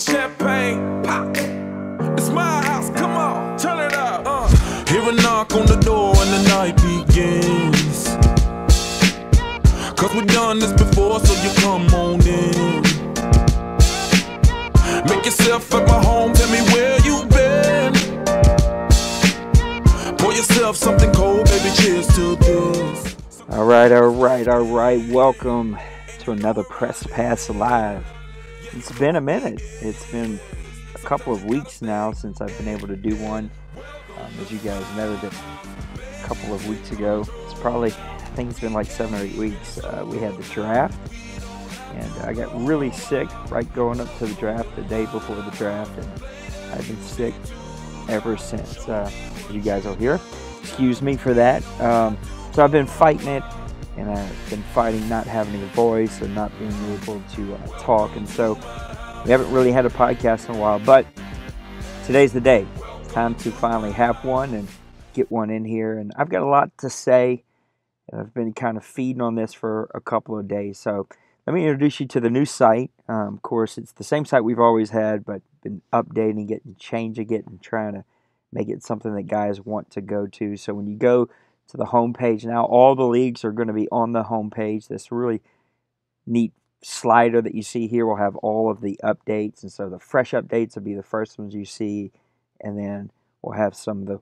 champagne, pop. It's my house, come on, turn it up. Hear a knock on the door and the night begins. Cause we've done this before, so you come on in. Make yourself at my home, tell me where you been. Pour yourself something cold, baby, cheers to this. All right. Welcome to another Press Pass Live. It's been a minute. It's been a couple of weeks now since I've been able to do one. As you guys know, that a couple of weeks ago, I think it's been like 7 or 8 weeks, we had the draft. And I got really sick right going up to the draft, the day before the draft. And I've been sick ever since. As you guys will hear. Excuse me for that. So I've been fighting it. And I've been fighting not having a voice and not being able to talk. And so we haven't really had a podcast in a while. But today's the day. It's time to finally have one and get one in here. And I've got a lot to say. And I've been kind of feeding on this for a couple of days. So let me introduce you to the new site. Of course, it's the same site we've always had, but been updating it and changing it and trying to make it something that guys want to go to. So when you go to the homepage now, all the leagues are going to be on the homepage. This really neat slider that you see here will have all of the updates, and so the fresh updates will be the first ones you see, and then we'll have some of the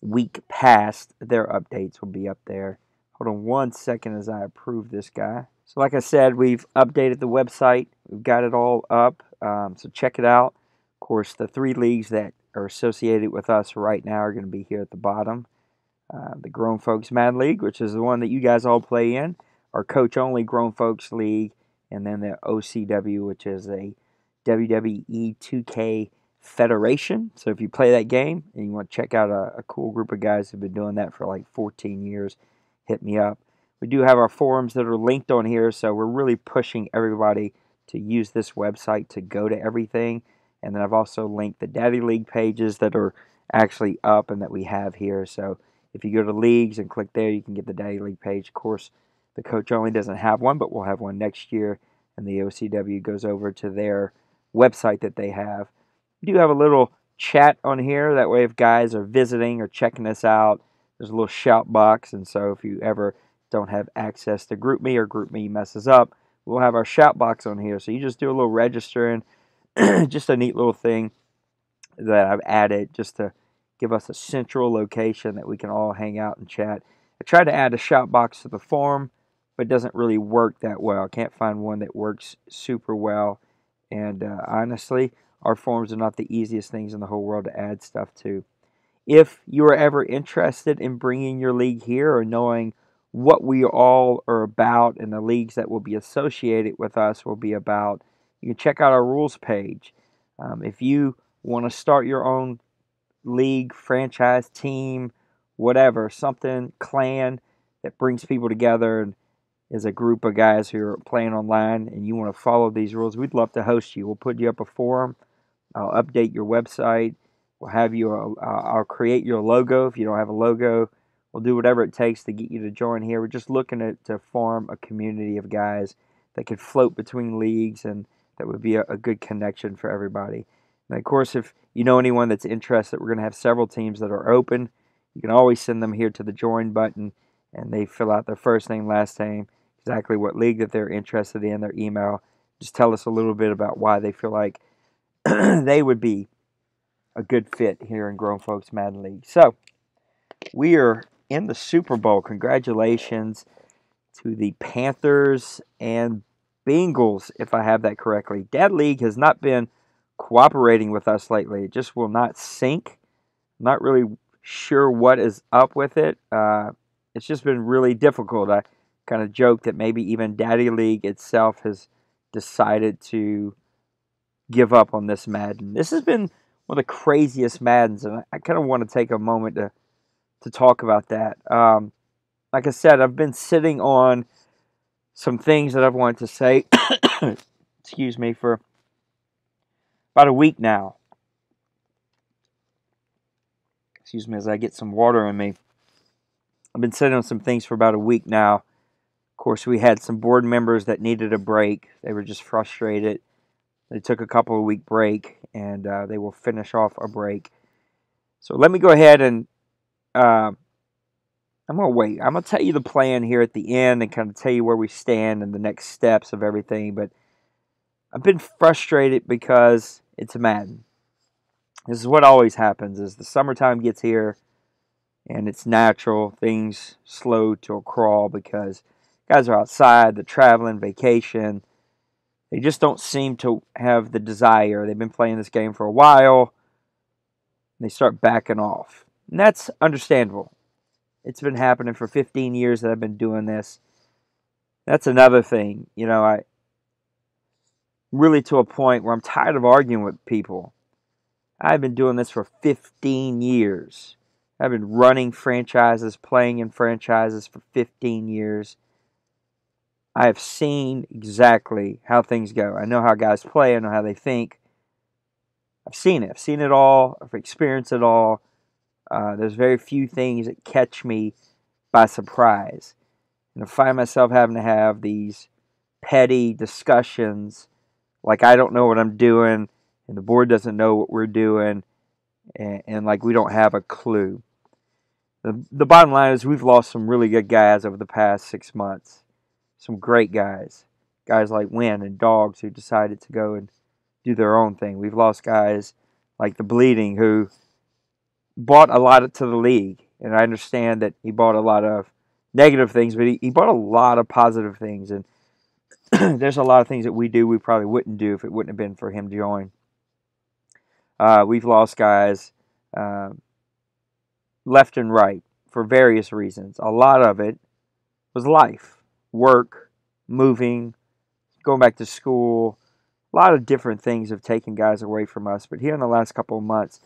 week past, their updates will be up there. Hold on one second as I approve this guy. So like I said, we've updated the website. We've got it all up, so check it out. Of course, the 3 leagues that are associated with us right now are going to be here at the bottom. The Grown Folks Madden League, which is the one that you guys all play in, our coach-only Grown Folks League, and then the OCW, which is a WWE 2K Federation. So if you play that game and you want to check out a cool group of guys who've been doing that for like 14 years, hit me up. We do have our forums that are linked on here, so we're really pushing everybody to use this website to go to everything. And then I've also linked the Daddy League pages that are actually up and that we have here. So if you go to leagues and click there, you can get the Daddy League page. Of course, the coach only doesn't have one, but we'll have one next year. And the OCW goes over to their website that they have. We do have a little chat on here. That way if guys are visiting or checking us out, there's a little shout box. And so if you ever don't have access to GroupMe or GroupMe messes up, we'll have our shout box on here. So you just do a little registering. Just a neat little thing that I've added just to give us a central location that we can all hang out and chat. I tried to add a shout box to the forum, but it doesn't really work that well. I can't find one that works super well. And honestly, our forums are not the easiest things in the whole world to add stuff to. If you are ever interested in bringing your league here or knowing what we all are about and the leagues that will be associated with us will be about, you can check out our rules page. If you want to start your own league, franchise, team, whatever, something, clan that brings people together and is a group of guys who are playing online and you want to follow these rules, we'd love to host you. We'll put you up a forum. I'll update your website. We'll have you, I'll create your logo. If you don't have a logo, we'll do whatever it takes to get you to join here. We're just looking to form a community of guys that could float between leagues, and that would be a good connection for everybody. And of course, if you know anyone that's interested, we're going to have several teams that are open. You can always send them here to the join button, and they fill out their first name, last name, exactly what league that they're interested in, their email. Just tell us a little bit about why they feel like they would be a good fit here in Grown Folks Madden League. So, we are in the Super Bowl. Congratulations to the Panthers and Bengals, if I have that correctly. Dad League has not been cooperating with us lately. It just will not sync. Not really sure what is up with it. It's just been really difficult. I kind of joke that maybe even Daddy League itself has decided to give up on this Madden. This has been one of the craziest Maddens, and I kind of want to take a moment to talk about that. Like I said, I've been sitting on some things that I've wanted to say, excuse me, for about a week now. Excuse me as I get some water in me. I've been sitting on some things for about a week now. Of course, we had some board members that needed a break. They were just frustrated They took a couple of week break, and they will finish off a break. So let me go ahead and I'm going to wait. I'm going to tell you the plan here at the end and kind of tell you where we stand and the next steps of everything. But I've been frustrated because it's Madden. This is what always happens is the summertime gets here and it's natural. Things slow to a crawl because guys are outside, they're traveling, vacation. They just don't seem to have the desire. They've been playing this game for a while. And they start backing off. And that's understandable. It's been happening for 15 years that I've been doing this. That's another thing. I really to a point where I'm tired of arguing with people. I've been doing this for 15 years. I've been running franchises, playing in franchises for 15 years. I have seen exactly how things go. I know how guys play. I know how they think. I've seen it. I've seen it all. I've experienced it all. There's very few things that catch me by surprise. And I find myself having to have these petty discussions like I don't know what I'm doing and the board doesn't know what we're doing and like we don't have a clue. The bottom line is we've lost some really good guys over the past 6 months. Some great guys. Guys like Wynn and Dogs who decided to go and do their own thing. We've lost guys like the Bleeding who bought a lot to the league. And I understand that he bought a lot of negative things, but he bought a lot of positive things. And there's a lot of things that we do we probably wouldn't do if it wouldn't have been for him to join. We've lost guys left and right for various reasons. A lot of it was life, work, moving, going back to school. A lot of different things have taken guys away from us. But here in the last couple of months,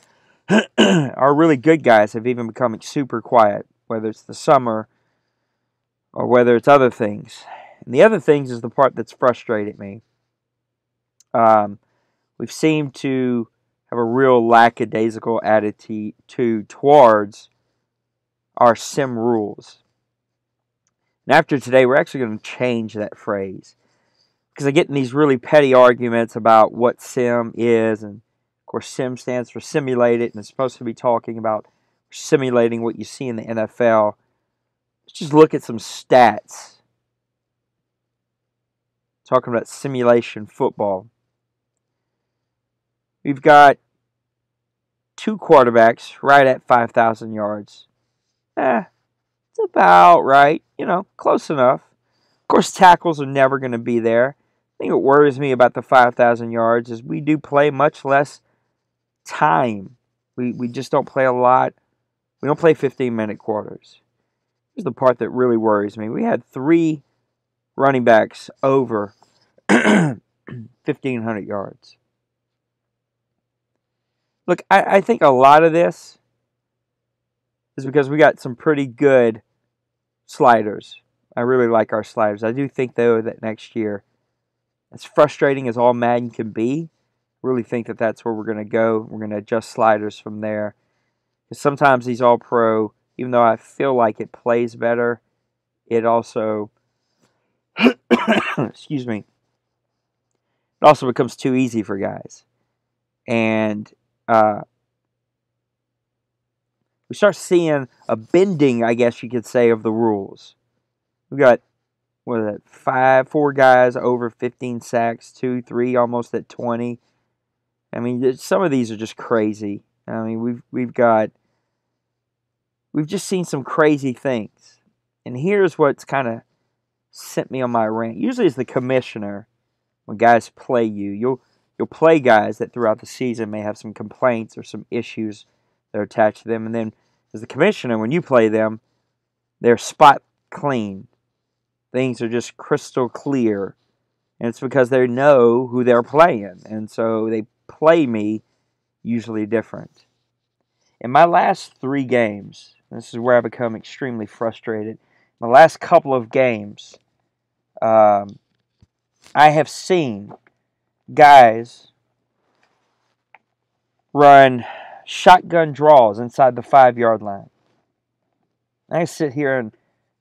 our really good guys have even become super quiet, whether it's the summer or whether it's other things. And the other things is the part that's frustrated me. We've seemed to have a real lackadaisical attitude towards our sim rules. And after today, we're actually going to change that phrase. Because I get in these really petty arguments about what sim is. And, of course, sim stands for simulated. And it's supposed to be talking about simulating what you see in the NFL. Let's just look at some stats. Talking about simulation football. We've got 2 quarterbacks right at 5,000 yards. It's about right. Close enough. Of course, tackles are never going to be there. I think what worries me about the 5,000 yards is we do play much less time. We just don't play a lot. We don't play 15-minute quarters. Here's the part that really worries me. We had 3 running backs over 1,500 yards. Look, I think a lot of this is because we got some pretty good sliders. I really like our sliders. I do think, though, that next year, as frustrating as all Madden can be, I really think that that's where we're going to go. We're going to adjust sliders from there. Because sometimes these all-pro, even though I feel like it plays better, it also, excuse me, it also becomes too easy for guys. And we start seeing a bending, I guess you could say, of the rules. We got, what is that, 4 guys over 15 sacks, 2, 3 almost at 20. I mean, some of these are just crazy. I mean, we've just seen some crazy things. And here's what's kind of sent me on my rant. Usually it's the commissioner, when guys play you, you'll play guys that throughout the season may have some complaints or some issues that are attached to them. And then as the commissioner, when you play them, they're spot clean. Things are just crystal clear. And it's because they know who they're playing. And so they play me usually different. In my last 3 games, this is where I become extremely frustrated. My last couple of games, I have seen guys run shotgun draws inside the 5-yard line. I sit here and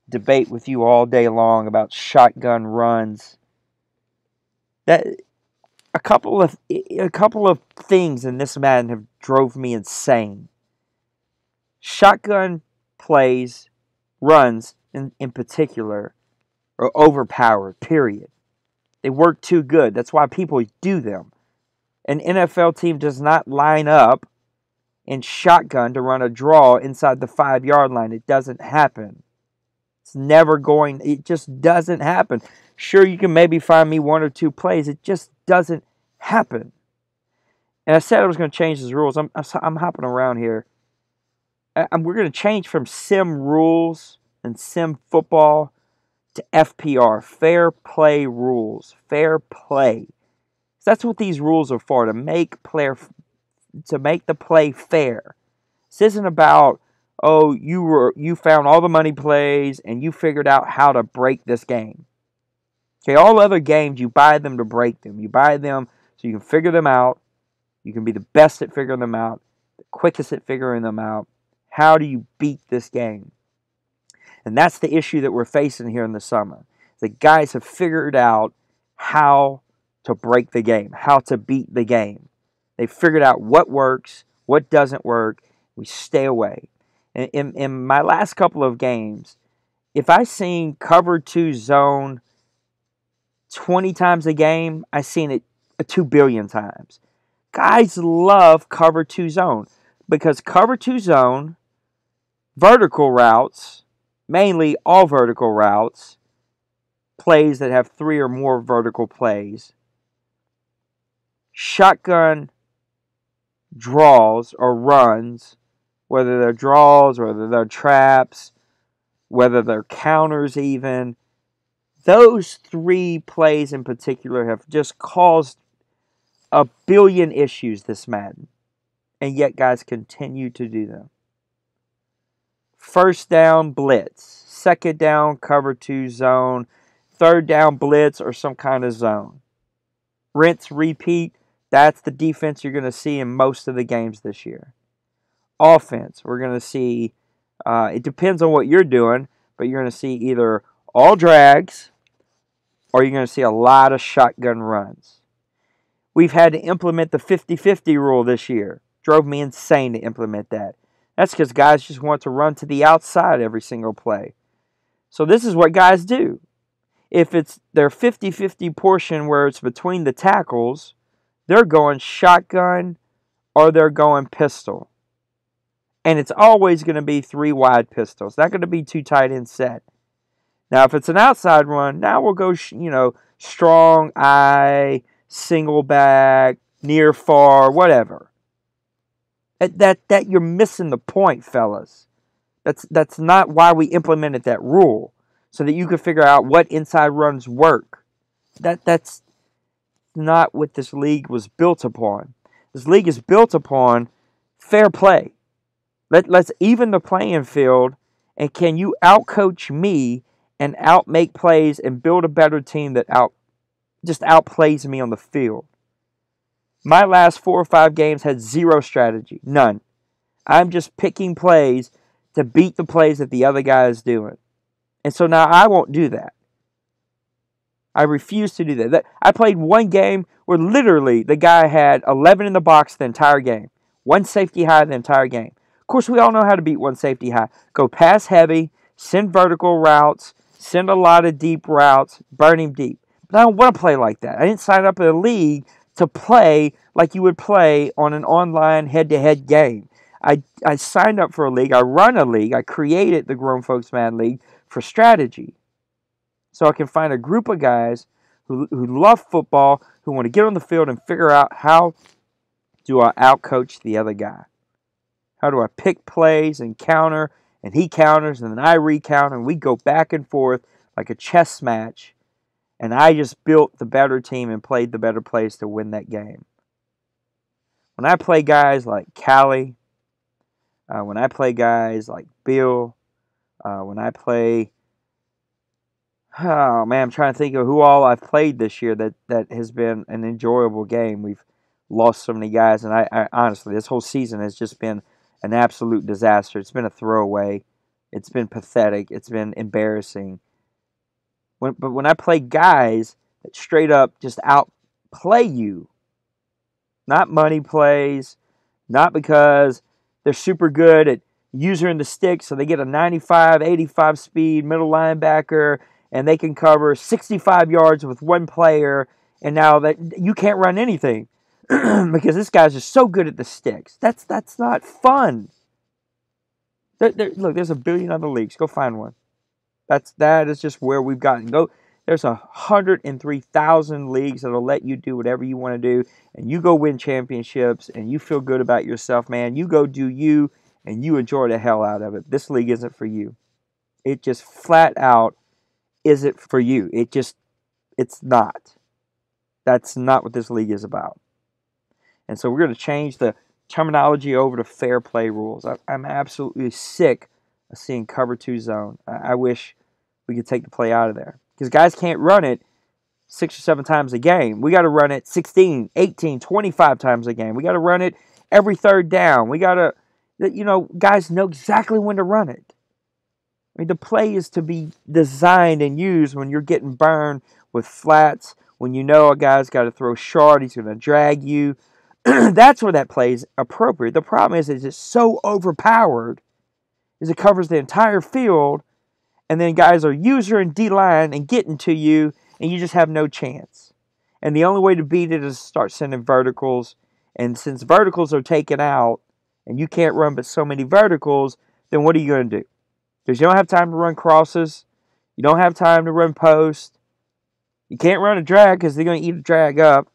debate with you all day long about shotgun runs. That a couple of things in this Madden have drove me insane. Shotgun plays, runs in particular, are overpowered. Period. They work too good. That's why people do them. An NFL team does not line up in shotgun to run a draw inside the 5-yard line. It doesn't happen. It just doesn't happen. Sure, you can maybe find me one or two plays. It just doesn't happen. And I said I was going to change these rules. I'm hopping around here. We're going to change from sim rules and sim football to FPR, fair play rules. Fair play. That's what these rules are for, to make the play fair. This isn't about, oh, you found all the money plays and you figured out how to break this game. Okay, all other games, you buy them to break them. You buy them so you can figure them out. You can be the best at figuring them out, the quickest at figuring them out. How do you beat this game? And that's the issue that we're facing here in the summer. The guys have figured out how to break the game, how to beat the game. They've figured out what works, what doesn't work. We stay away. In my last couple of games, if I seen cover 2 zone 20 times a game, I've seen it 2 billion times. Guys love cover 2 zone because cover 2 zone, vertical routes, mainly all vertical routes, plays that have 3 or more vertical plays, shotgun draws or runs, whether they're draws, whether they're traps, whether they're counters even, those 3 plays in particular have just caused a billion issues this Madden. And yet guys continue to do them. First down blitz, second down cover 2 zone, third down blitz or some kind of zone. Rinse, repeat, that's the defense you're going to see in most of the games this year. Offense, we're going to see, it depends on what you're doing, but you're going to see either all drags or you're going to see a lot of shotgun runs. We've had to implement the 50-50 rule this year. Drove me insane to implement that. That's because guys just want to run to the outside every single play. So this is what guys do. If it's their 50-50 portion where it's between the tackles, they're going shotgun or they're going pistol. And it's always going to be 3 wide pistols. Not going to be 2 tight end set. Now, if it's an outside run, now we'll go, strong eye, single back, near far, whatever. That you're missing the point, fellas. That's not why we implemented that rule, so that you could figure out what inside runs work. That's not what this league was built upon. This league is built upon fair play. Let's even the playing field, and can you outcoach me and outmake plays and build a better team that outplays me on the field? My last 4 or 5 games had 0 strategy. None. I'm just picking plays to beat the plays that the other guy is doing. And so now I won't do that. I refuse to do that. I played one game where literally the guy had 11 in the box the entire game. 1 safety high the entire game. Of course, we all know how to beat 1 safety high. Go pass heavy, send vertical routes, send a lot of deep routes, burn him deep. But I don't want to play like that. I didn't sign up in a league to play like you would play on an online head-to-head game. I signed up for a league. I run a league. I created the Grown Folks Madden League for strategy. So I can find a group of guys who love football, who want to get on the field and figure out how do I outcoach the other guy. How do I pick plays and counter, and he counters, and then I recounter, and we go back and forth like a chess match. And I just built the better team and played the better plays to win that game. When I play guys like Callie, when I play guys like Bill, when I play... Oh, man, I'm trying to think of who all I've played this year that has been an enjoyable game. We've lost so many guys, and I honestly, this whole season has just been an absolute disaster. It's been a throwaway. It's been pathetic. It's been embarrassing. But when I play guys that straight up just play you. Not money plays, not because they're super good at using the stick, so they get a 95, 85 speed middle linebacker, and they can cover 65 yards with one player, and now that you can't run anything because this guy's just so good at the sticks. That's not fun. Look, there's a billion other leagues. Go find one. That is just where we've gotten. There's 103,000 leagues that'll let you do whatever you want to do, and you go win championships, and you feel good about yourself, man. You go do you, and you enjoy the hell out of it. This league isn't for you. It just flat out isn't for you. It's not. That's not what this league is about. And so we're going to change the terminology over to fair play rules. I'm absolutely sick of seeing cover 2 zone. I wish we could take the play out of there. Because guys can't run it 6 or 7 times a game. We got to run it 16, 18, 25 times a game. We got to run it every third down. We got to, guys know exactly when to run it. I mean, the play is to be designed and used when you're getting burned with flats, when you know a guy's got to throw short, he's going to drag you. That's where that play is appropriate. The problem is it's so overpowered is it covers the entire field, and then guys are user and D-line and getting to you, and you just have no chance. And the only way to beat it is to start sending verticals. And since verticals are taken out, and you can't run but so many verticals, then what are you going to do? Because you don't have time to run crosses. You don't have time to run post. You can't run a drag because they're going to eat a drag up.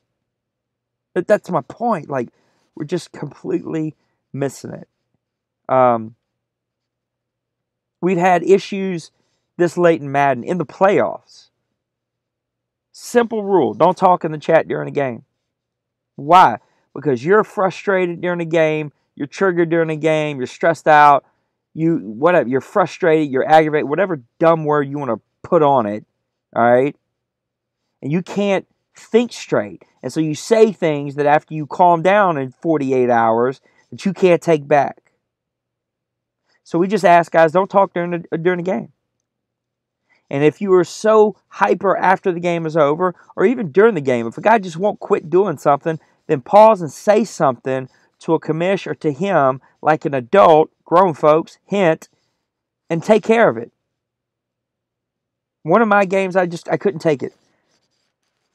But that's my point. Like, we're just completely missing it. We've had issues this late in Madden in the playoffs. Simple rule. Don't talk in the chat during a game. Why? Because you're frustrated during a game. You're triggered during a game. You're stressed out. You're frustrated. You're aggravated. Whatever dumb word you want to put on it. All right? And you can't think straight. And so you say things that after you calm down in 48 hours that you can't take back. So we just ask guys, don't talk during the game. And if you are so hyper after the game is over, or even during the game, if a guy just won't quit doing something, then pause and say something to a commish or to him like an adult, grown folks, hint, and take care of it. One of my games, I couldn't take it.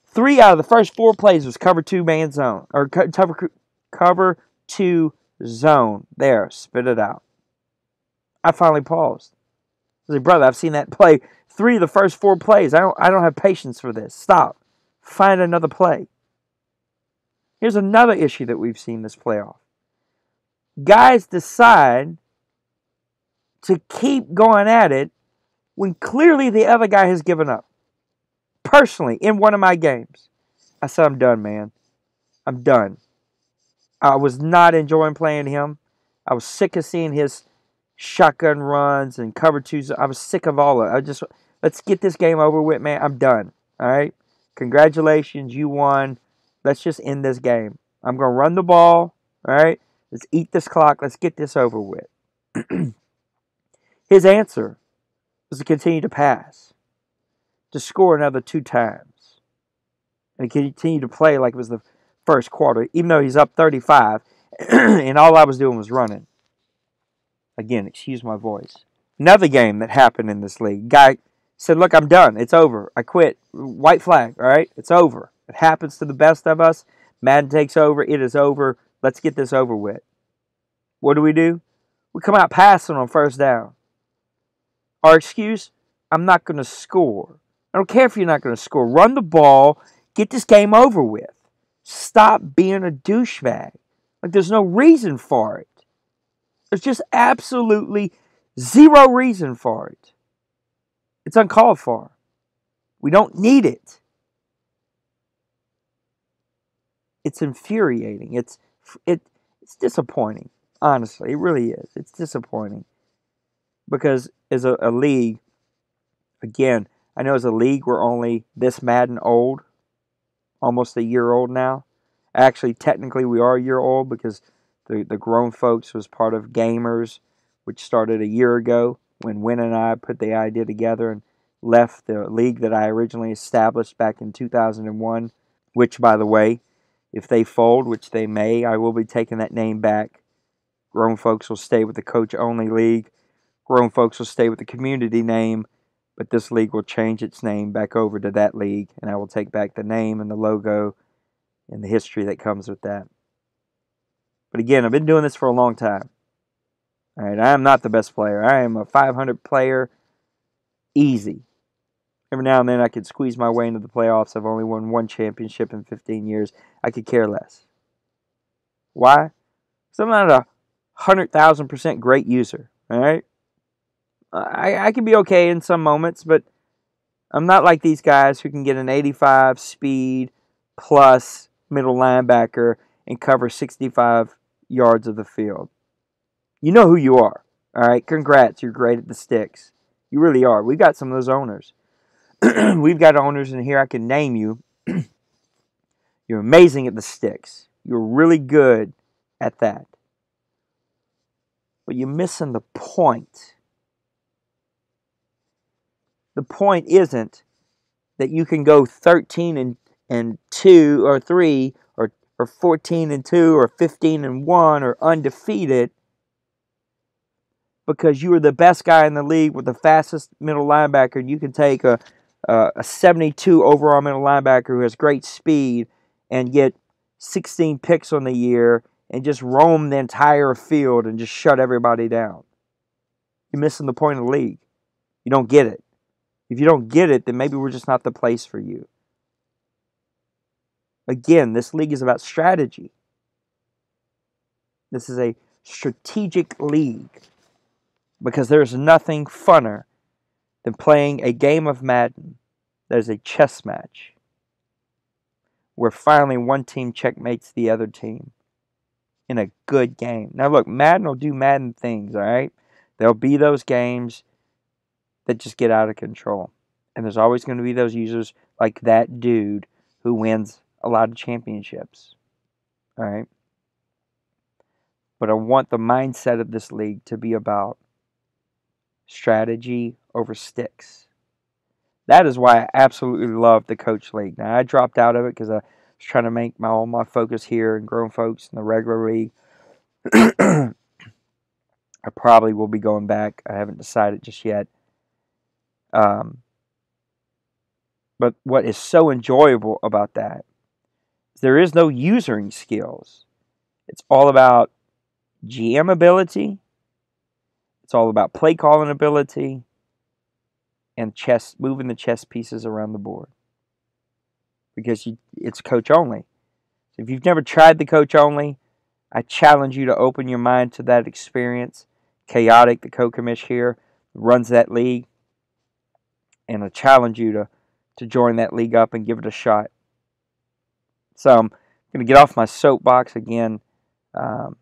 3 out of the first 4 plays was cover 2 man zone, or cover 2 zone. There, spit it out. I finally paused. I said, brother, I've seen that play 3 of the first 4 plays. I don't have patience for this. Stop. Find another play. Here's another issue that we've seen this playoff. Guys decide to keep going at it when clearly the other guy has given up. Personally, in one of my games, I said, I'm done, man. I'm done. I was not enjoying playing him. I was sick of seeing his shotgun runs and cover 2s. I was sick of all of it. Let's get this game over with, man. I'm done. All right? Congratulations, you won. Let's just end this game. I'm going to run the ball. All right? Let's eat this clock. Let's get this over with. His answer was to continue to pass, to score another 2 times, and continue to play like it was the first quarter, even though he's up 35, and all I was doing was running. Again, excuse my voice. Another game that happened in this league. Guy said, look, I'm done. It's over. I quit. White flag, all right? It's over. It happens to the best of us. Madden takes over. It is over. Let's get this over with. What do? We come out passing on first down. Our excuse, I'm not going to score. I don't care if you're not going to score. Run the ball. Get this game over with. Stop being a douchebag. Like, there's no reason for it. There's just absolutely zero reason for it. It's uncalled for. We don't need it. It's infuriating. It's disappointing. Honestly, it really is. It's disappointing. Because as a league, again, I know as a league we're only this Madden old. Almost a year old now. Actually, technically we are a year old because the grown folks was part of Gamers, which started a year ago when Win and I put the idea together and left the league that I originally established back in 2001 which, by the way, if they fold, which they may, I will be taking that name back. Grown folks will stay with the coach-only league. Grown folks will stay with the community name, but this league will change its name back over to that league, and I will take back the name and the logo and the history that comes with that. But again, I've been doing this for a long time. All right, I am not the best player. I am a 500 player, easy. Every now and then I could squeeze my way into the playoffs. I've only won one championship in 15 years. I could care less. Why? Because I'm not a 100,000% great user. All right? I can be okay in some moments, but I'm not like these guys who can get an 85 speed plus middle linebacker and cover 65 yards of the field. You know who you are. All right? Congrats. You're great at the sticks. You really are. We got some of those owners. We've got owners in here I can name you. You're amazing at the sticks. You're really good at that. But you're missing the point. The point isn't that you can go 13 and 2 or 3 or 14 and 2 or 15 and 1 or undefeated because you are the best guy in the league with the fastest middle linebacker. And you can take a 72 overall middle linebacker who has great speed and get 16 picks on the year and just roam the entire field and just shut everybody down. You're missing the point of the league. You don't get it. If you don't get it, then maybe we're just not the place for you. Again, this league is about strategy. This is a strategic league because there's nothing funner than playing a game of Madden that is a chess match where finally one team checkmates the other team in a good game. Now look, Madden will do Madden things, all right? There'll be those games that just get out of control. And there's always going to be those users like that dude who wins a lot of championships, all right? But I want the mindset of this league to be about strategy over sticks. That is why I absolutely love the Coach League. Now, I dropped out of it because I was trying to make all my focus here and grown folks in the regular league. I probably will be going back. I haven't decided just yet. But what is so enjoyable about that is there is no usering skills. It's all about GM ability. It's all about play calling ability and moving the chess pieces around the board. Because it's coach only. So if you've never tried the coach only, I challenge you to open your mind to that experience. Chaotic, the co-commish here, runs that league. And I challenge you to join that league up and give it a shot. So I'm going to get off my soapbox again. Kind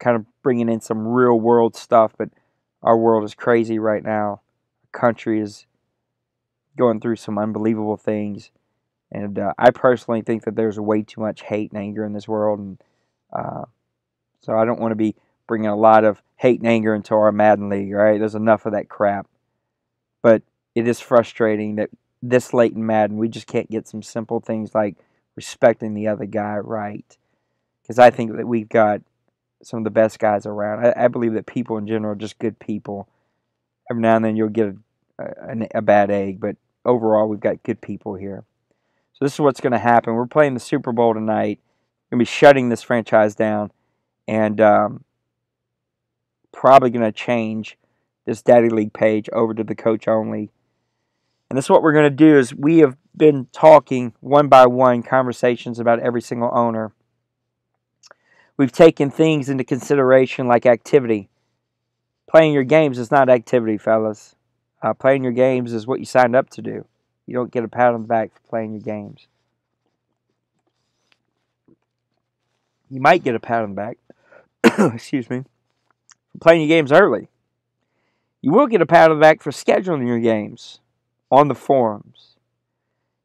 of bringing in some real world stuff, but our world is crazy right now. Our country is going through some unbelievable things, and I personally think that there's way too much hate and anger in this world, and so I don't want to be bringing a lot of hate and anger into our Madden league. Right? There's enough of that crap, but it is frustrating that this late in Madden we just can't get some simple things like respecting the other guy right, because I think that we've got some of the best guys around. I believe that people in general are just good people. Every now and then you'll get a bad egg, but overall we've got good people here. So this is what's going to happen. We're playing the Super Bowl tonight. We're going to be shutting this franchise down and probably going to change this Daddy League page over to the coach only. And this is what we're going to do is we have been talking one by one conversations about every single owner. We've taken things into consideration like activity. Playing your games is not activity, fellas. Playing your games is what you signed up to do. You don't get a pat on the back for playing your games. You might get a pat on the back, excuse me, for playing your games early. You will get a pat on the back for scheduling your games on the forums.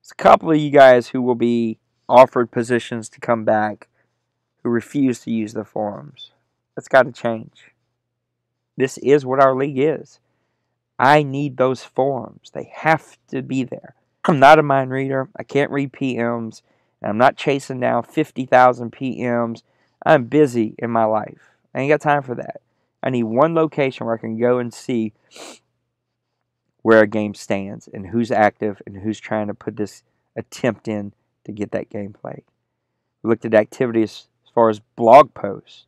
There's a couple of you guys who will be offered positions to come back who refuse to use the forums. That's got to change. This is what our league is. I need those forums. They have to be there. I'm not a mind reader. I can't read PMs. And I'm not chasing down 50,000 PMs. I'm busy in my life. I ain't got time for that. I need one location where I can go and see where a game stands and who's active and who's trying to put this attempt in to get that game played. We looked at activities as far as blog posts.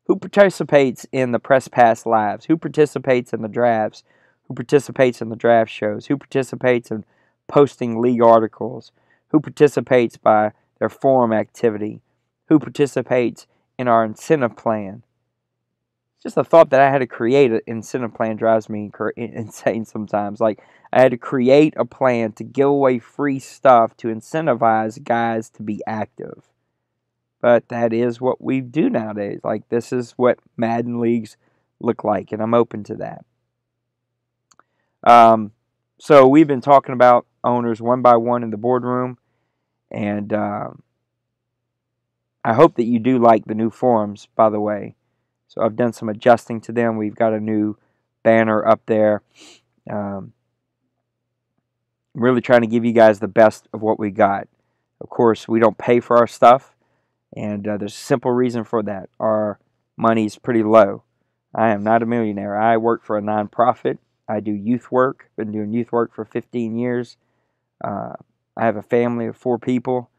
Who participates in the Press Pass Lives? Who participates in the drafts? Who participates in the draft shows? Who participates in posting league articles? Who participates by their forum activity? Who participates in our incentive plan? Just the thought that I had to create an incentive plan drives me insane sometimes. Like, I had to create a plan to give away free stuff to incentivize guys to be active. But that is what we do nowadays. Like, this is what Madden leagues look like, and I'm open to that. So we've been talking about owners one by one in the boardroom, and I hope that you do like the new forums, by the way. So I've done some adjusting to them. We've got a new banner up there. Really trying to give you guys the best of what we got. Of course, we don't pay for our stuff, and there's a simple reason for that. Our money is pretty low. I am not a millionaire. I work for a nonprofit. I do youth work. Been doing youth work for 15 years. I have a family of 4 people.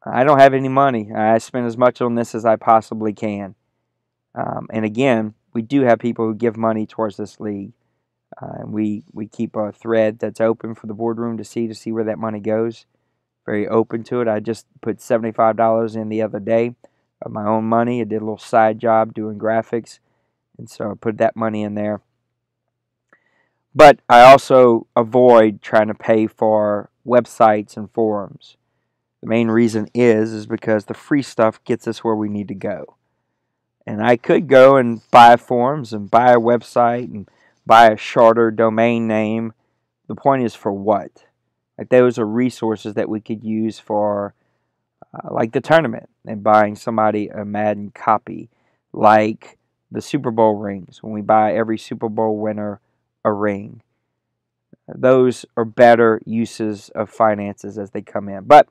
I don't have any money. I spend as much on this as I possibly can. And again, we do have people who give money towards this league. And we keep a thread that's open for the boardroom to see where that money goes. Very open to it. I just put $75 in the other day of my own money. I did a little side job doing graphics, and so I put that money in there. But I also avoid trying to pay for websites and forums. The main reason is because the free stuff gets us where we need to go. And I could go and buy forums and buy a website and buy a shorter domain name. The point is, for what? Like, those are resources that we could use for, like the tournament and buying somebody a Madden copy, like the Super Bowl rings, when we buy every Super Bowl winner a ring. Those are better uses of finances as they come in. But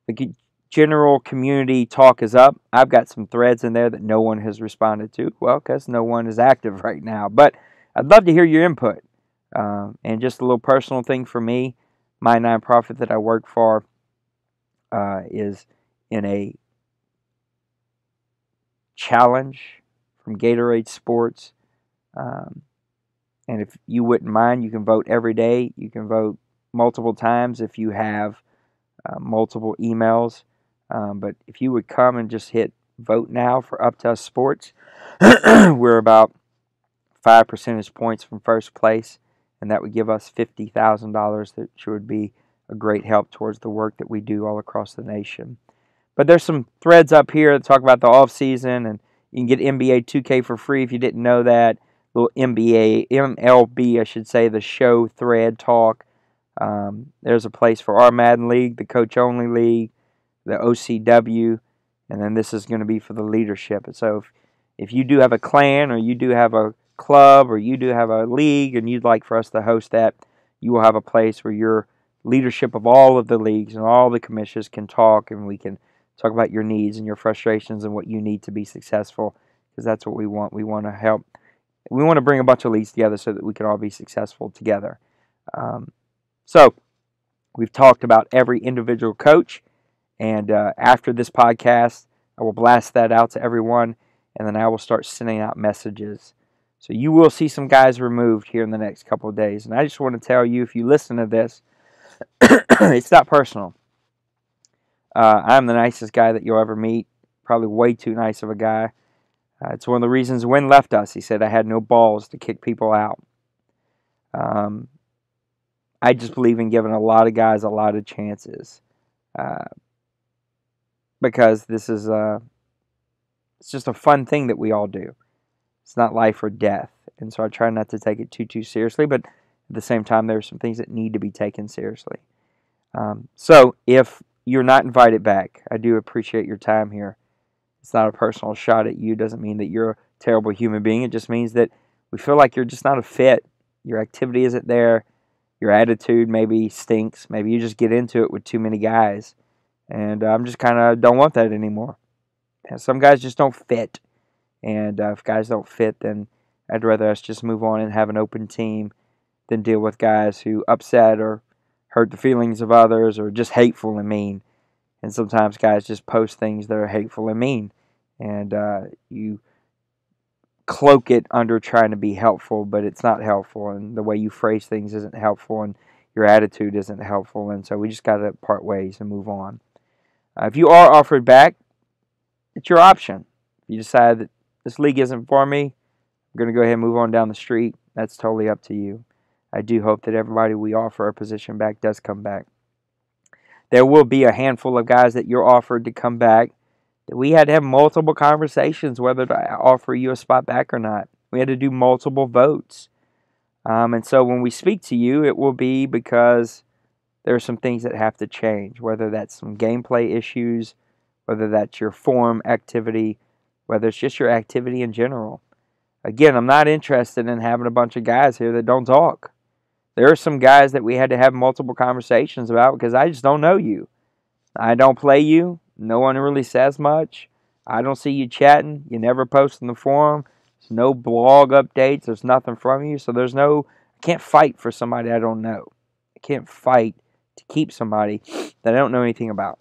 the general community talk is up. I've got some threads in there that no one has responded to. Well, because no one is active right now. But I'd love to hear your input. And just a little personal thing for me, my nonprofit that I work for is in a challenge from Gatorade Sports. And if you wouldn't mind, you can vote every day. You can vote multiple times if you have multiple emails. But if you would come and just hit vote now for Up to Us Sports, we're about 5 percentage points from first place, and that would give us $50,000. That sure would be a great help towards the work that we do all across the nation. But there's some threads up here that talk about the off season, and you can get NBA 2K for free if you didn't know that. Little MLB, I should say, the show thread talk. There's a place for our Madden League, the Coach Only League, the OCW, and then this is going to be for the leadership. And so if you do have a clan, or you do have a club, or you do have a league, and you'd like for us to host that, you will have a place where your leadership of all of the leagues and all the commissioners can talk, and we can talk about your needs and your frustrations and what you need to be successful, because that's what we want. We want to help. We want to bring a bunch of leagues together so that we can all be successful together. So we've talked about every individual coach, and after this podcast, I will blast that out to everyone, and then I will start sending out messages. So you will see some guys removed here in the next couple of days. And I just want to tell you, if you listen to this, it's not personal. I'm the nicest guy that you'll ever meet, probably way too nice of a guy. It's one of the reasons Wynn left us. He said I had no balls to kick people out. I just believe in giving a lot of guys a lot of chances. Because this is it's just a fun thing that we all do. It's not life or death. And so I try not to take it too seriously, but at the same time, there are some things that need to be taken seriously. So if you're not invited back, I do appreciate your time here. It's not a personal shot at you. It doesn't mean that you're a terrible human being. It just means that we feel like you're just not a fit. Your activity isn't there. your attitude maybe stinks. Maybe you just get into it with too many guys. And I'm just kind of don't want that anymore. And some guys just don't fit. And if guys don't fit, then I'd rather us just move on and have an open team than deal with guys who upset or hurt the feelings of others or just hateful and mean. And sometimes guys just post things that are hateful and mean. And you cloak it under trying to be helpful, but it's not helpful. And the way you phrase things isn't helpful, and your attitude isn't helpful. And so we just got to part ways and move on. If you are offered back, it's your option. If you decide that this league isn't for me, I'm going to go ahead and move on down the street. That's totally up to you. I do hope that everybody we offer a position back does come back. There will be a handful of guys that you're offered to come back that we had to have multiple conversations whether to offer you a spot back or not. We had to do multiple votes. And so when we speak to you, it will be because there are some things that have to change, whether that's some gameplay issues, whether that's your form activity, whether it's just your activity in general. Again, I'm not interested in having a bunch of guys here that don't talk. There are some guys that we had to have multiple conversations about because I just don't know you. I don't play you. No one really says much. I don't see you chatting. You never post in the forum. There's no blog updates. There's nothing from you. So I can't fight for somebody I don't know. I can't fight to keep somebody that I don't know anything about.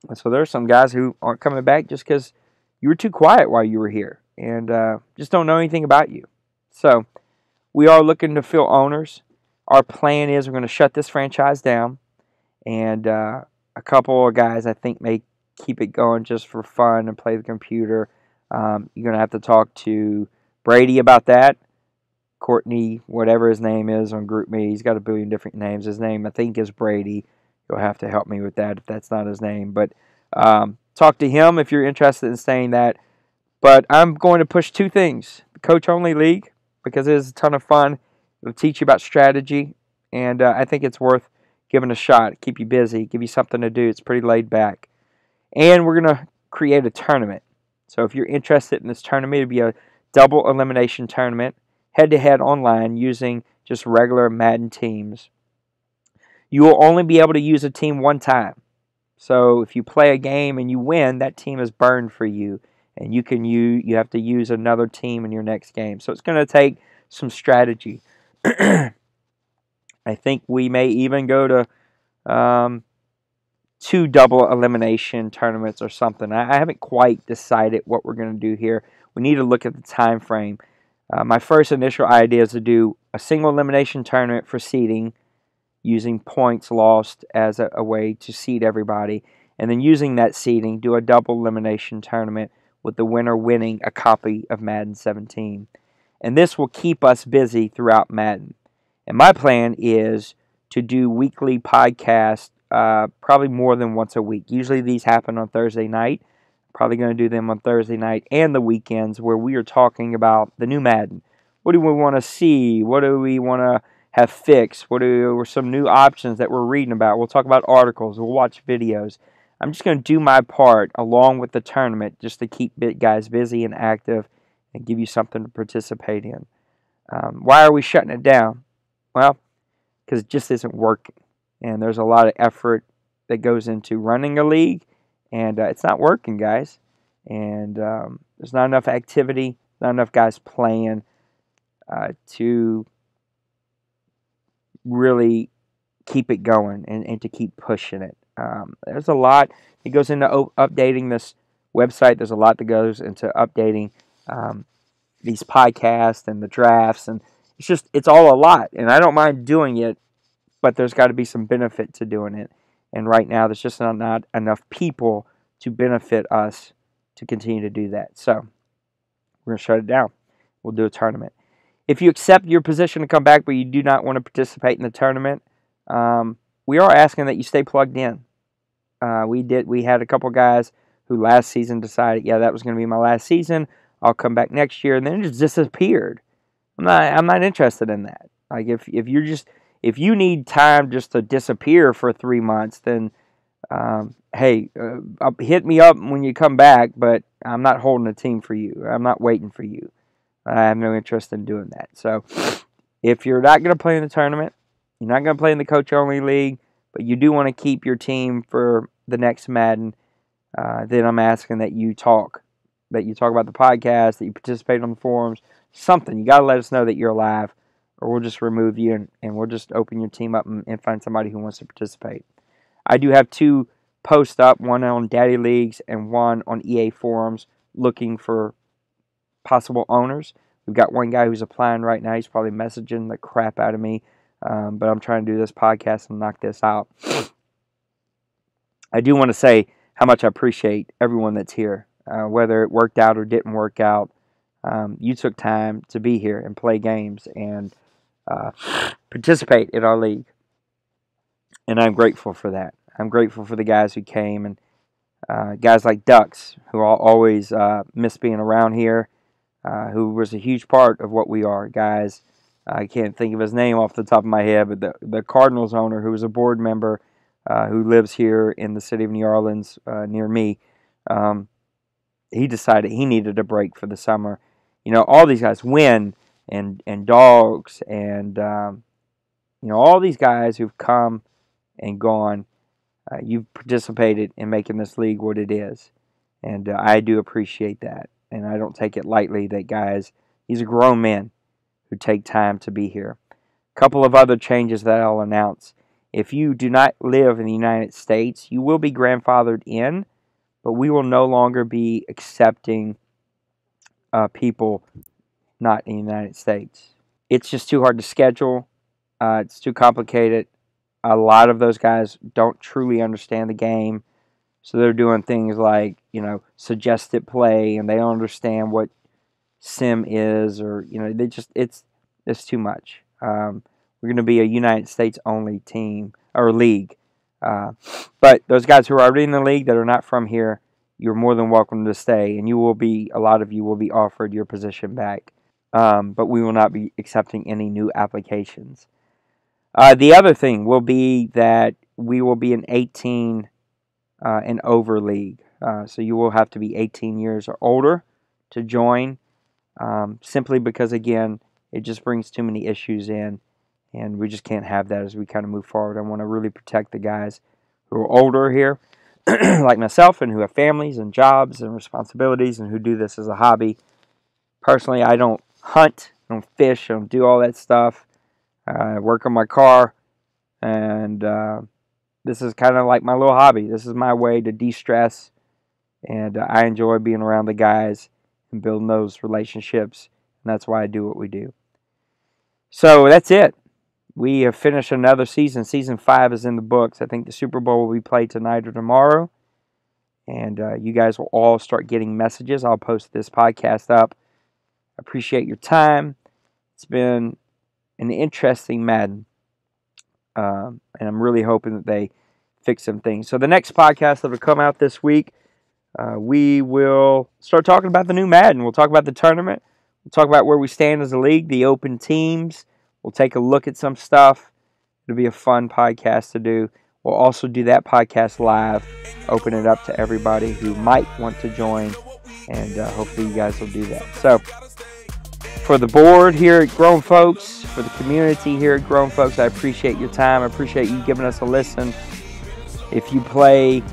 And so there are some guys who aren't coming back just because you were too quiet while you were here and just don't know anything about you. So we are looking to fill owners. Our plan is we're going to shut this franchise down, and a couple of guys I think may keep it going just for fun and play the computer. You're going to have to talk to Brady about that. Courtney, whatever his name is on GroupMe, he's got a billion different names. His name, I think, is Brady. You'll have to help me with that if that's not his name. But talk to him if you're interested in saying that. But I'm going to push two things. The coach-only league, because it is a ton of fun. It'll teach you about strategy, and I think it's worth giving a shot. Keep you busy, give you something to do. It's pretty laid back. And we're going to create a tournament. So if you're interested in this tournament, it'll be a double elimination tournament, head-to-head online using just regular Madden teams. You will only be able to use a team one time. So if you play a game and you win, that team is burned for you. And you have to use another team in your next game. So it's going to take some strategy. I think we may even go to 2 double elimination tournaments or something. I haven't quite decided what we're going to do here. We need to look at the time frame. My first initial idea is to do a single elimination tournament for seeding, using points lost as a way to seed everybody. And then using that seeding, do a double elimination tournament with the winner winning a copy of Madden 17. And this will keep us busy throughout Madden. And my plan is to do weekly podcasts, probably more than once a week. Usually these happen on Thursday night. Probably going to do them on Thursday night and the weekends where we are talking about the new Madden. What do we want to see? What do we want to have fixed? What are some new options that we're reading about? We'll talk about articles. We'll watch videos. I'm just going to do my part along with the tournament just to keep guys busy and active and give you something to participate in. Why are we shutting it down? Well, because it just isn't working. And there's a lot of effort that goes into running a league, and it's not working, guys. And there's not enough activity, not enough guys playing to really keep it going and to keep pushing it. There's a lot that goes into updating this website. There's a lot that goes into updating these podcasts and the drafts, and it's all a lot. And I don't mind doing it, but there's got to be some benefit to doing it. And right now, there's just not enough people to benefit us to continue to do that. So we're going to shut it down. We'll do a tournament. If you accept your position to come back, but you do not want to participate in the tournament, we are asking that you stay plugged in. We had a couple guys who last season decided, yeah, that was going to be my last season. I'll come back next year, and then it just disappeared. I'm not interested in that. Like if you need time just to disappear for 3 months, then hey, hit me up when you come back. But I'm not holding a team for you. I'm not waiting for you. I have no interest in doing that. So if you're not going to play in the tournament, You're not going to play in the coach-only league, but you do want to keep your team for the next Madden. Then I'm asking that you talk about the podcast, that you participate on the forums, something. You got to let us know that you're alive, or we'll just remove you and we'll just open your team up and find somebody who wants to participate. I do have 2 posts up, one on Daddy Leagues and one on EA forums, looking for possible owners. We've got one guy who's applying right now. He's probably messaging the crap out of me, but I'm trying to do this podcast and knock this out. I do want to say how much I appreciate everyone that's here, whether it worked out or didn't work out. You took time to be here and play games and participate in our league, and I'm grateful for that. I'm grateful for the guys who came, and guys like Ducks, who always miss being around here, who was a huge part of what we are. Guys, I can't think of his name off the top of my head, but the Cardinals owner, who was a board member, who lives here in the city of New Orleans near me, he decided he needed a break for the summer. You know, all these guys, Win and Dogs, and all these guys who've come and gone. You've participated in making this league what it is, and I do appreciate that, and I don't take it lightly that guys, these are grown men who take time to be here. A couple of other changes that I'll announce. If you do not live in the United States, you will be grandfathered in, but we will no longer be accepting people not in the United States. It's just too hard to schedule. It's too complicated. A lot of those guys don't truly understand the game, so they're doing things like, suggested play, and they don't understand what sim is, or, it's too much. We're going to be a United States only team or league. But those guys who are already in the league that are not from here, you're more than welcome to stay, and a lot of you will be offered your position back. But we will not be accepting any new applications. The other thing will be that we will be an 18 and over league. So you will have to be 18 years or older to join, simply because, again, it just brings too many issues in, and we just can't have that as we kind of move forward. I want to really protect the guys who are older here, like myself, and who have families and jobs and responsibilities and who do this as a hobby. Personally, I don't hunt, I don't fish, I don't do all that stuff. I work on my car, and this is kind of like my little hobby. This is my way to de-stress, and I enjoy being around the guys and building those relationships, and that's why I do what we do. So that's it. We have finished another season. Season 5 is in the books. I think the Super Bowl will be played tonight or tomorrow, and you guys will all start getting messages. I'll post this podcast up. Appreciate your time. It's been an interesting Madden, and I'm really hoping that they fix some things. So the next podcast that will come out this week, we will start talking about the new Madden. We'll talk about the tournament. We'll talk about where we stand as a league, the open teams. We'll take a look at some stuff. It'll be a fun podcast to do. We'll also do that podcast live, open it up to everybody who might want to join, and hopefully you guys will do that. So for the board here at Grown Folks, for the community here at Grown Folks, I appreciate your time. I appreciate you giving us a listen. If you want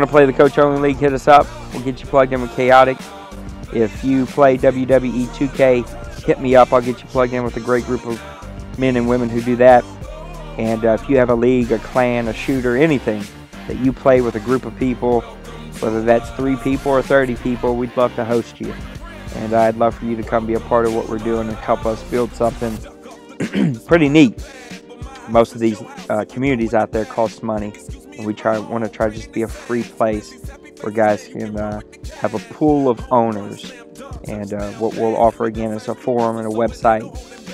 to play the Coach Only League, hit us up. We'll get you plugged in with Chaotic. If you play WWE 2K, hit me up. I'll get you plugged in with a great group of men and women who do that. And if you have a league, a clan, a shooter, anything that you play with a group of people, whether that's 3 people or 30 people, we'd love to host you. And I'd love for you to come be a part of what we're doing and help us build something pretty neat. Most of these communities out there cost money, and we want to try just be a free place where guys can have a pool of owners. And what we'll offer again is a forum and a website,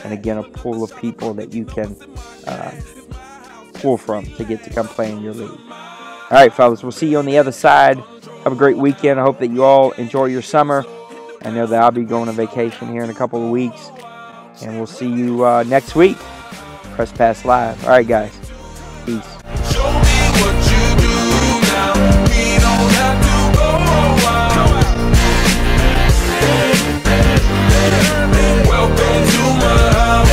and again a pool of people that you can pull from to get to come play in your league. All right, fellas, we'll see you on the other side. Have a great weekend. I hope that you all enjoy your summer. I know that I'll be going on vacation here in a couple of weeks, and we'll see you next week. Press Pass Live. All right, guys. Peace. Show me what you do now. We don't have to go a while. Welcome to my house.